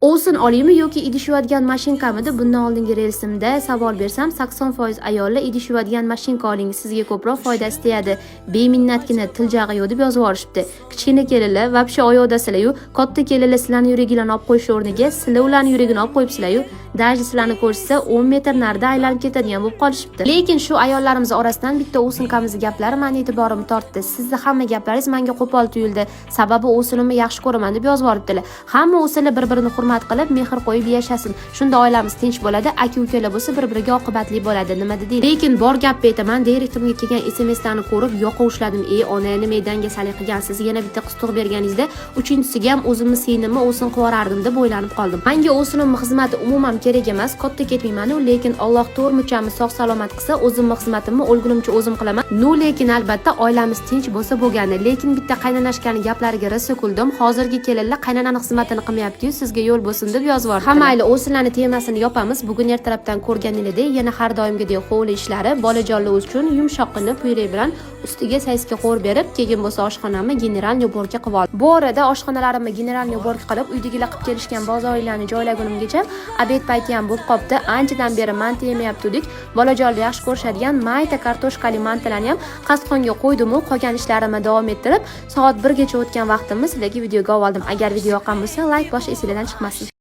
Ovsin olaymi yoki idish yuvadigan mashinkamidi? Bundan oldingi relsimda savol bersam 80% ayollar idish yuvadigan mashinka oling, sizga ko'proq foydasi tegadi. Beminnatgina tiljag'i yo'q deb yozib yuborishibdi. Kichkina kelinlar vobshe oyoqdasizlar-yu, katta kelinlar sizlarni yuraginglarni olib qo'yish o'rniga sizlar ularni yuragini olib qo'yibsizlar-yu. Даже sizlarni ko'rsa 10 metr narida aylanib ketadigan bo'lib qolishibdi. Lekin shu ayollarimiz orasidan bitta ovsinkamiz gaplari meni e'tiborimni tortdi. Sizni hamma gaplaringiz menga qo'pol tuyuldi. Sababi ovsinimni yaxshi ko'raman deb yozib yuboribdilar. Hamma ovsinlar bir-birini hurmat qilib, mehr qo'yib yashasin. Shunda oilamiz tinch bo'ladi, aka-ukalar bo'lsa bir-biriga oqibatli bo'ladi. Nima dedi? Lekin bor gapni aytaman, direktimga kelgan SMS-larni ko'rib yoqa ushladim. Ey ona, nima dangasa qilgansiz? Yana bitta qiz tug'ib berganingizda, uchinchisiga ham o'zimni sinimni ovsin qo'yarardim deb o'ylanib qoldim. Menga ovsinimni xizmati umuman kerak emas, katta ketmayman-u, lekin Alloh to'rmuchamiz sog' salomat qilsa, o'zimni xizmatimni o'lgunimcha o'zim qilaman. Lekin albatta oilamiz tinch bo'lsa bo'lgani. Lekin bitta qaynanashkani gaplariga rosa kuldim. Hozirgi kelinlar qaynonani xizmatini qilmayapti-yu, sizga yo'l bo'lsin deb yozib yubordi. Hammayli o'sinlarni temasini yopamiz. Bugun ertalabdan ko'rganinglardek, yana har doimgidek hovli ishlari, bolajonlar uchun yumshoqqina pure bilan ustiga sayzga qo'r berib, keyin bo'lsa oshxonamni general nyoborka qilib oldim. Bu orada oshxonalarimni general nyoborka qilib, uydagilar qilib kelishgan bozorlarni joylagunimgacha obed payti ham bo'lib qopti. Anchadan beri manta yemayaptik. Bolajonlar yaxshi ko'rishadigan mayda kartoshkali mantalarni ham qasqonga qo'ydim-u, qolgan ishlarimni davom ettirib, soat 1 gacha o'tgan vaqtimni sizlarga videoga oldim. Agar video yoqqan bo'lsa, like bosish esingizdan chiqmasin.